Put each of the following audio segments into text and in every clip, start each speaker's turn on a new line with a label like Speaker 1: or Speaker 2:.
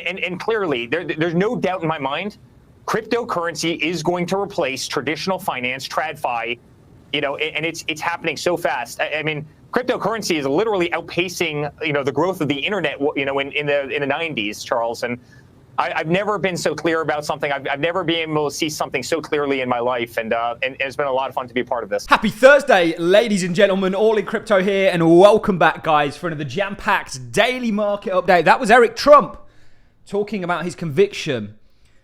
Speaker 1: and clearly, there's no doubt in my mind, cryptocurrency is going to replace traditional finance, TradFi, and it's happening so fast. I mean, cryptocurrency is literally outpacing, the growth of the internet, in the 90s, Charles. And I've never been so clear about something. I've never been able to see something so clearly in my life, and it's been a lot of fun to be a part of this.
Speaker 2: Happy Thursday, ladies and gentlemen. Allincrypto here, and welcome back, guys, for another jam-packed daily market update. That was Eric Trump talking about his conviction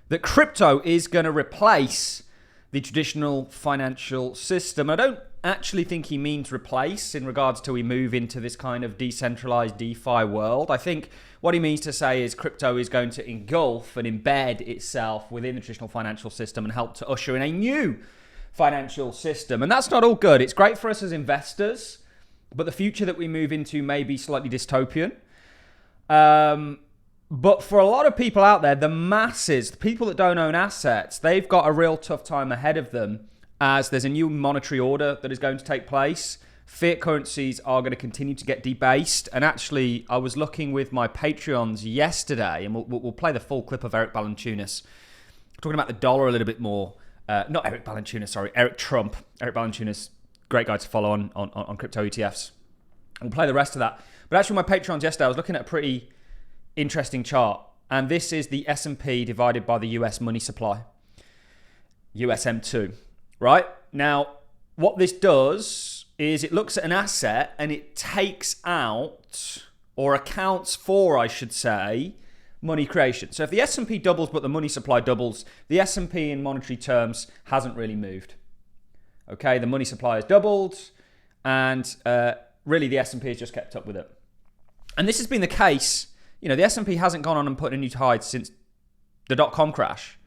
Speaker 2: that crypto is going to replace the traditional financial system. I don't actually think he means replace in regards to we move into this kind of decentralized DeFi world. I think what he means to say is crypto is going to engulf and embed itself within the traditional financial system and help to usher in a new financial system. And that's not all good. It's great for us as investors, but the future that we move into may be slightly dystopian. But for a lot of people out there, the masses, the people that don't own assets, they've got a real tough time ahead of them as there's a new monetary order that is going to take place. Fiat currencies are going to continue to get debased. And actually, I was looking with my Patreons yesterday, and we'll play the full clip of Eric Balanchunas talking about the dollar a little bit more. Not Eric Balanchunas, sorry, Eric Trump. Eric Balanchunas, great guy to follow on crypto ETFs. We'll play the rest of that. But actually, my Patreons yesterday, I was looking at a pretty interesting chart, and this is the S&P divided by the US money supply, USM2, right? Now, what this does is it looks at an asset and it takes out, or accounts for, I should say, money creation. So if the S&P doubles but the money supply doubles, the S&P in monetary terms hasn't really moved. Okay, the money supply has doubled, and really the S&P has just kept up with it. And this has been the case. The S&P hasn't gone on and put a new high since the dot-com crash.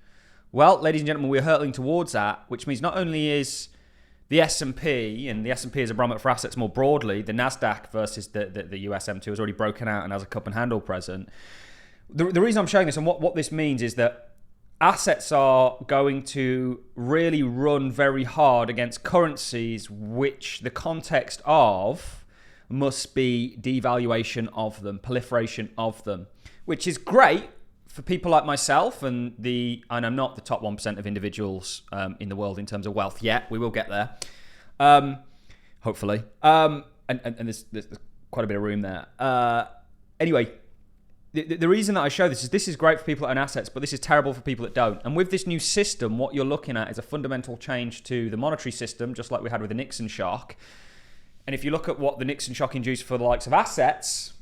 Speaker 2: Well, ladies and gentlemen, we're hurtling towards that, which means not only is the S&P, and the S&P is a barometer for assets more broadly, the NASDAQ versus the USM2 has already broken out and has a cup and handle present. The reason I'm showing this and what this means is that assets are going to really run very hard against currencies which the context of must be devaluation of them, proliferation of them, which is great for people like myself and I'm not the top 1% of individuals in the world in terms of wealth yet. We will get there, hopefully. And there's quite a bit of room there. Anyway, the reason that I show this is great for people that own assets, but this is terrible for people that don't. And with this new system, what you're looking at is a fundamental change to the monetary system, just like we had with the Nixon shock. And if you look at what the Nixon shock induced for the likes of assets,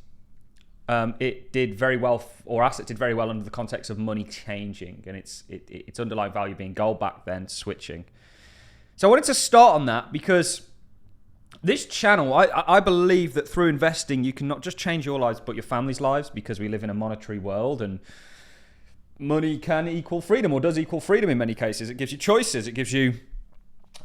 Speaker 2: it did very well, or assets did very well under the context of money changing and its underlying value being gold back then switching. So I wanted to start on that because this channel, I believe that through investing, you can not just change your lives, but your family's lives, because we live in a monetary world and money can equal freedom, or does equal freedom in many cases. It gives you choices. It gives you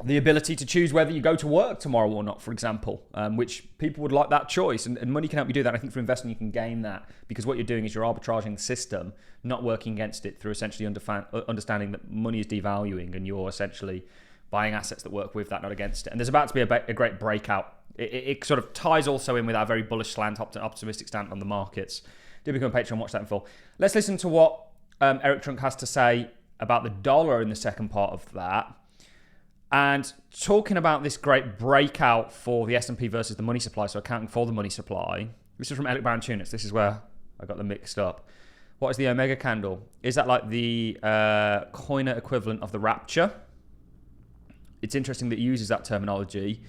Speaker 2: the ability to choose whether you go to work tomorrow or not, for example, which people would like that choice. And money can help you do that. I think for investing, you can gain that because what you're doing is you're arbitraging the system, not working against it through essentially understanding that money is devaluing and you're essentially buying assets that work with that, not against it. And there's about to be a great breakout. It sort of ties also in with our very bullish slant, optimistic stance on the markets. Do become a Patreon, watch that in full. Let's listen to what Eric Trump has to say about the dollar in the second part of that. And talking about this great breakout for the S&P versus the money supply, so accounting for the money supply. This is from Eric Balanchunas. This is where I got them mixed up. What is the Omega candle? Is that like the coiner equivalent of the rapture? It's interesting that he uses that terminology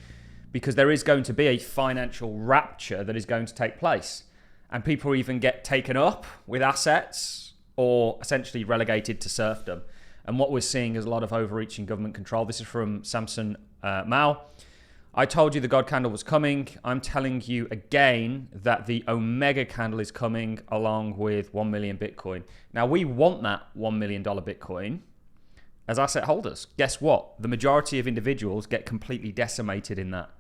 Speaker 2: because there is going to be a financial rapture that is going to take place. And people even get taken up with assets or essentially relegated to serfdom. And what we're seeing is a lot of overreaching government control. This is from Samson Mao. I told you the God candle was coming. I'm telling you again that the Omega candle is coming along with 1 million Bitcoin. Now, we want that $1 million Bitcoin as asset holders. Guess what? The majority of individuals get completely decimated in that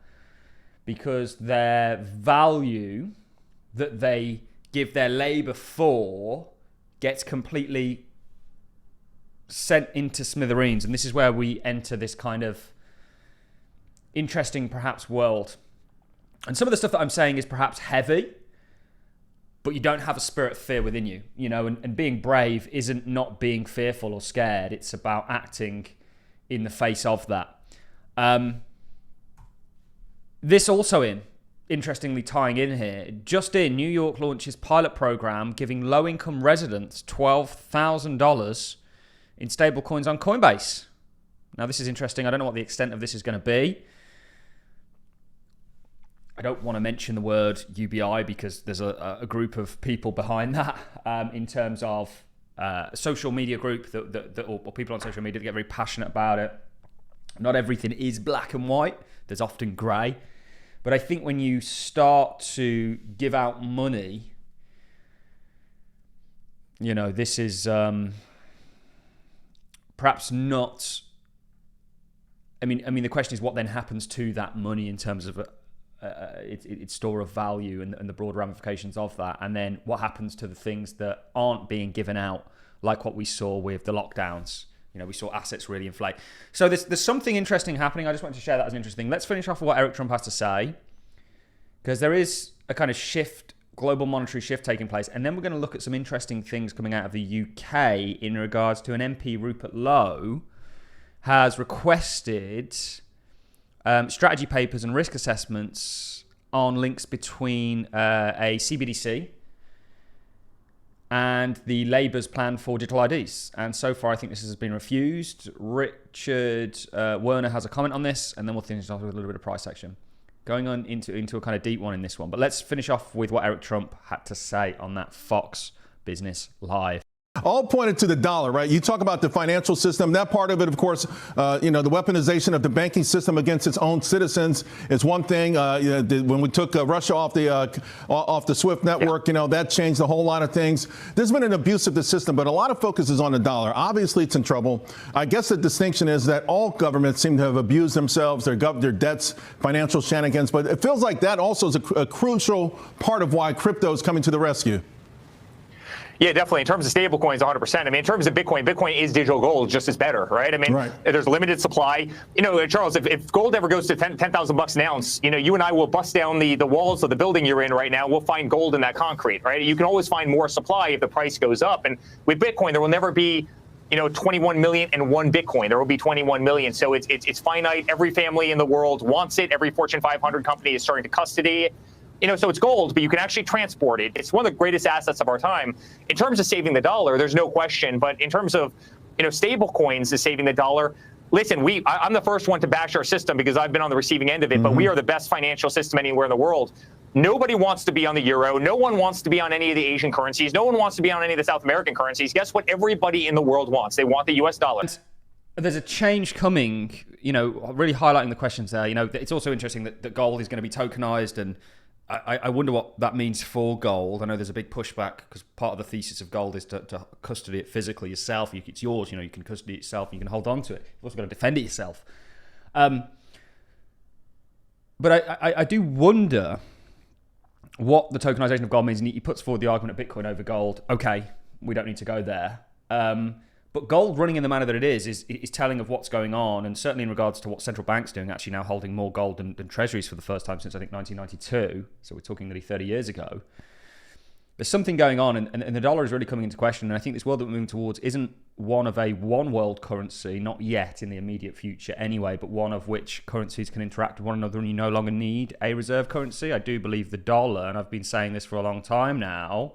Speaker 2: because their value that they give their labor for gets completely sent into smithereens. And this is where we enter this kind of interesting, perhaps, world. And some of the stuff that I'm saying is perhaps heavy, but you don't have a spirit of fear within you, and being brave isn't not being fearful or scared. It's about acting in the face of that. This also interestingly tying in here, New York launches pilot program giving low-income residents $12,000 in stablecoins on Coinbase. Now, this is interesting. I don't know what the extent of this is going to be. I don't want to mention the word UBI because there's a group of people behind that in terms of a social media group or people on social media that get very passionate about it. Not everything is black and white. There's often grey. But I think when you start to give out money, this is perhaps not. I mean, the question is what then happens to that money in terms of its store of value and the broad ramifications of that, and then what happens to the things that aren't being given out, like what we saw with the lockdowns. We saw assets really inflate. So there's something interesting happening. I just wanted to share that as interesting. Let's finish off with what Eric Trump has to say, because there is a kind of shift, global monetary shift taking place. And then we're going to look at some interesting things coming out of the UK in regards to an MP, Rupert Lowe, has requested strategy papers and risk assessments on links between a CBDC and the Labour's plan for digital IDs. And so far, I think this has been refused. Richard Werner has a comment on this, and then we'll finish off with a little bit of price action. Going on into a kind of deep one in this one. But let's finish off with what Eric Trump had to say on that Fox Business Live.
Speaker 3: All pointed to the dollar, right? You talk about the financial system. That part of it, of course, the weaponization of the banking system against its own citizens is one thing. When we took Russia off the SWIFT network, that changed a whole lot of things. There's been an abuse of the system, but a lot of focus is on the dollar. Obviously, it's in trouble. I guess the distinction is that all governments seem to have abused themselves, their debts, financial shenanigans. But it feels like that also is a crucial part of why crypto is coming to the rescue.
Speaker 1: Yeah, definitely. In terms of stable coins, 100%. I mean, in terms of Bitcoin is digital gold, just as better, right? I mean, There's limited supply. Charles, if gold ever goes to $10,000 an ounce, you and I will bust down the walls of the building you're in right now. We'll find gold in that concrete, right? You can always find more supply if the price goes up. And with Bitcoin, there will never be 21 million and one Bitcoin. There will be 21 million. So it's finite. Every family in the world wants it. Every Fortune 500 company is starting to custody it. So it's gold, but you can actually transport it. It's one of the greatest assets of our time. In terms of saving the dollar, there's no question. But in terms of, stable coins is saving the dollar. Listen, I'm the first one to bash our system because I've been on the receiving end of it, but we are the best financial system anywhere in the world. Nobody wants to be on the euro. No one wants to be on any of the Asian currencies. No one wants to be on any of the South American currencies. Guess what everybody in the world wants? They want the US dollar.
Speaker 2: There's a change coming, really highlighting the questions there. It's also interesting that gold is going to be tokenized, and I wonder what that means for gold. I know there's a big pushback because part of the thesis of gold is to custody it physically yourself. It's yours, you can custody it yourself, you can hold on to it. You've also got to defend it yourself. But I do wonder what the tokenization of gold means. And he puts forward the argument of Bitcoin over gold. Okay, we don't need to go there. But gold running in the manner that it is telling of what's going on, and certainly in regards to what central banks doing, actually now holding more gold than treasuries for the first time since, I think, 1992. So we're talking nearly 30 years ago. There's something going on, and the dollar is really coming into question. And I think this world that we're moving towards isn't one of a one world currency, not yet in the immediate future anyway, but one of which currencies can interact with one another and you no longer need a reserve currency. I do believe the dollar, and I've been saying this for a long time now,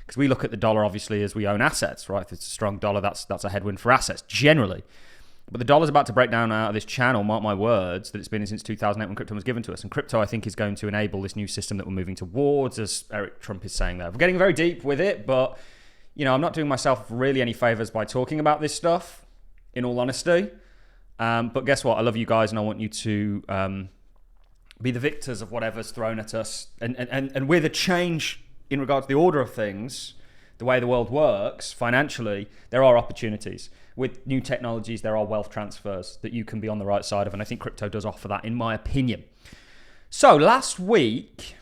Speaker 2: because we look at the dollar, obviously, as we own assets, right? If it's a strong dollar, that's a headwind for assets, generally. But the dollar's about to break down out of this channel, mark my words, that it's been in since 2008 when crypto was given to us. And crypto, I think, is going to enable this new system that we're moving towards, as Eric Trump is saying there. We're getting very deep with it, but, I'm not doing myself really any favors by talking about this stuff, in all honesty. But guess what? I love you guys, and I want you to be the victors of whatever's thrown at us. And with a change in regards to the order of things, the way the world works financially, there are opportunities. With new technologies, there are wealth transfers that you can be on the right side of, and I think crypto does offer that, in my opinion. So last week,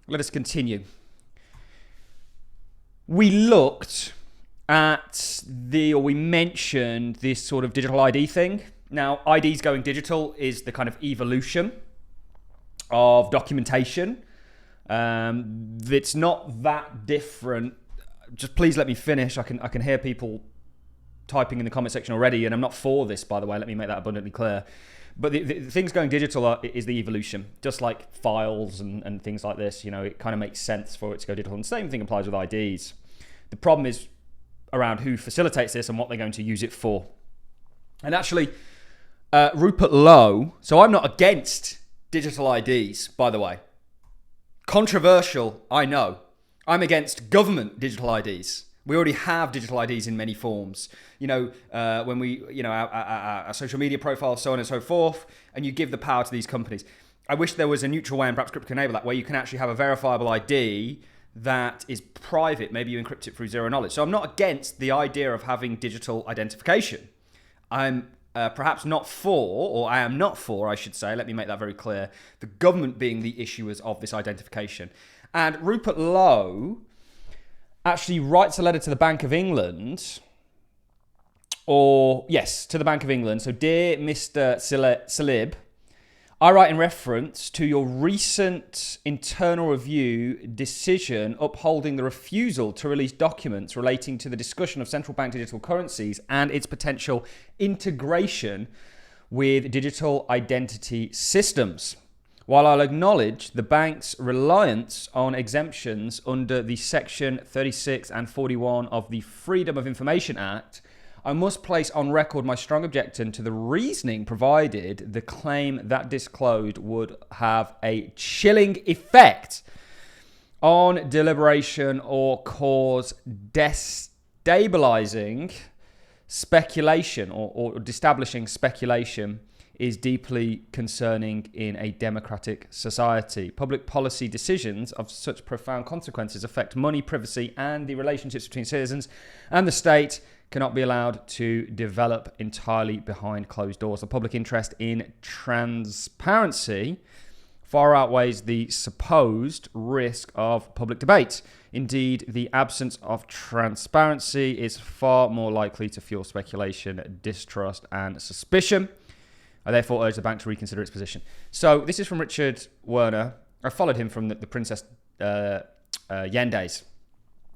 Speaker 2: let us continue. We looked at we mentioned this sort of digital ID thing. Now, IDs going digital is the kind of evolution of documentation. It's not that different. Just please let me finish. I can hear people typing in the comment section already, and I'm not for this, by the way. Let me make that abundantly clear. But the things going digital is the evolution, just like files and things like this. You know, it kind of makes sense for it to go digital. And the same thing applies with IDs. The problem is around who facilitates this and what they're going to use it for. And actually, Rupert Lowe, so I'm not against digital IDs, by the way. Controversial, I know. I'm against government digital IDs. We already have digital IDs in many forms. You know, when we, you know, our social media profiles, so on and so forth, and you give the power to these companies. I wish there was a neutral way, and perhaps crypto can enable that, where you can actually have a verifiable ID that is private. Maybe you encrypt it through zero knowledge. So I'm not against the idea of having digital identification. I'm perhaps not for, or I am not for, I should say, let me make that very clear, the government being the issuers of this identification. And Rupert Lowe actually writes a letter to the Bank of England, to the Bank of England. So, dear Mr. Salib, I write in reference to your recent internal review decision upholding the refusal to release documents relating to the discussion of central bank digital currencies and its potential integration with digital identity systems. While I'll acknowledge the bank's reliance on exemptions under the Section 36 and 41 of the Freedom of Information Act, I must place on record my strong objection to the reasoning provided the claim that disclosed would have a chilling effect on deliberation or cause destabilizing speculation or destablishing speculation is deeply concerning in a democratic society. Public policy decisions of such profound consequences affect money, privacy, and the relationships between citizens and the state cannot be allowed to develop entirely behind closed doors. The public interest in transparency far outweighs the supposed risk of public debate. Indeed, the absence of transparency is far more likely to fuel speculation, distrust, and suspicion. I therefore urge the bank to reconsider its position. So this is from Richard Werner. I followed him from the Princess Yen days,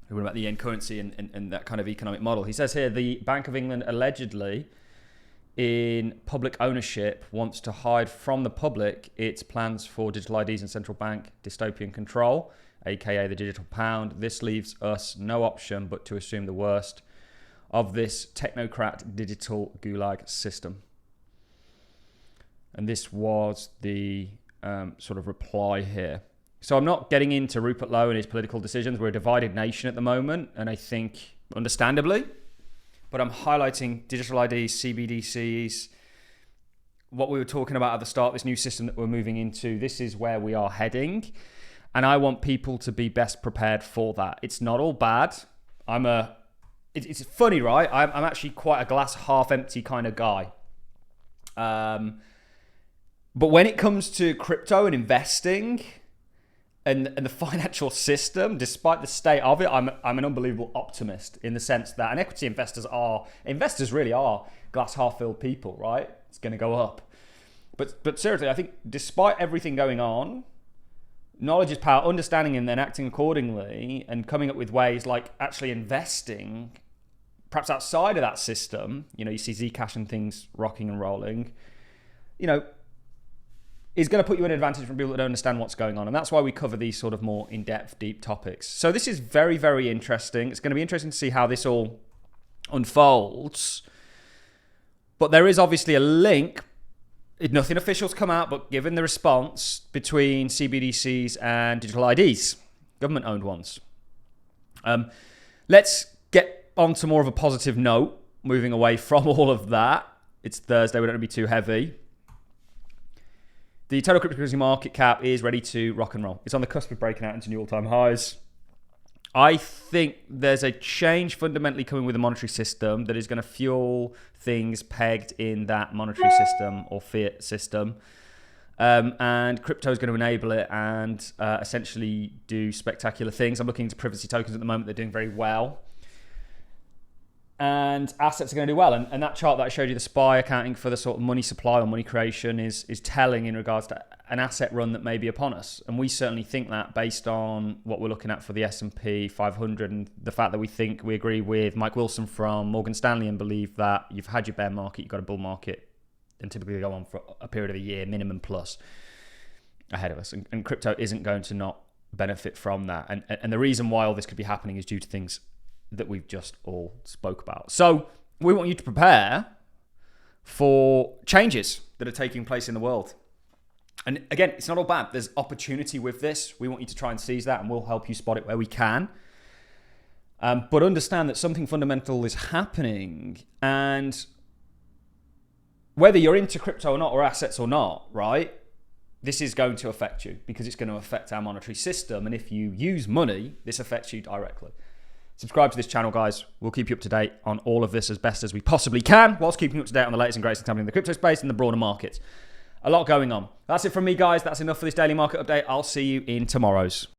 Speaker 2: who were about the yen currency and that kind of economic model. He says here, the Bank of England allegedly, in public ownership, wants to hide from the public its plans for digital IDs and central bank dystopian control, aka the digital pound. This leaves us no option but to assume the worst of this technocrat digital gulag system. And this was the sort of reply here. So I'm not getting into Rupert Lowe and his political decisions. We're a divided nation at the moment, and I think understandably, but I'm highlighting digital IDs, CBDCs, what we were talking about at the start, this new system that we're moving into. This is where we are heading, and I want people to be best prepared for that. It's not all bad. It's funny, right? I'm actually quite a glass half empty kind of guy. But when it comes to crypto and investing and the financial system, despite the state of it, I'm an unbelievable optimist in the sense that, and equity investors really are glass half filled people, right? It's going to go up. But seriously, I think despite everything going on, knowledge is power, understanding and then acting accordingly and coming up with ways like actually investing, perhaps outside of that system, you know, you see Zcash and things rocking and rolling, you know, is going to put you in an advantage from people that don't understand what's going on. And that's why we cover these sort of more in-depth, deep topics. So this is very, very interesting. It's going to be interesting to see how this all unfolds. But there is obviously a link. Nothing official's come out, but given the response between CBDCs and digital IDs, government-owned ones. Let's get on to more of a positive note, moving away from all of that. It's Thursday. We don't want to be too heavy. The total cryptocurrency market cap is ready to rock and roll. It's on the cusp of breaking out into new all-time highs. I think there's a change fundamentally coming with the monetary system that is going to fuel things pegged in that monetary system or fiat system. And crypto is going to enable it and essentially do spectacular things. I'm looking into privacy tokens at the moment. They're doing very well. and assets are going to do well. And that chart that I showed you, the SPY accounting for the sort of money supply or money creation is telling in regards to an asset run that may be upon us. And we certainly think that based on what we're looking at for the S&P 500 and the fact that we agree with Mike Wilson from Morgan Stanley and believe that you've had your bear market, you've got a bull market, and typically go on for a period of a year, minimum plus, ahead of us. And crypto isn't going to not benefit from that. And the reason why all this could be happening is due to things that we've just all spoke about. So we want you to prepare for changes that are taking place in the world. And again, it's not all bad. There's opportunity with this. We want you to try and seize that, and we'll help you spot it where we can. But understand that something fundamental is happening, and whether you're into crypto or not, or assets or not, right? This is going to affect you because it's going to affect our monetary system. And if you use money, this affects you directly. Subscribe to this channel, guys. We'll keep you up to date on all of this as best as we possibly can, whilst keeping you up to date on the latest and greatest happening in the crypto space and the broader markets. A lot going on. That's it from me, guys. That's enough for this daily market update. I'll see you in tomorrow's.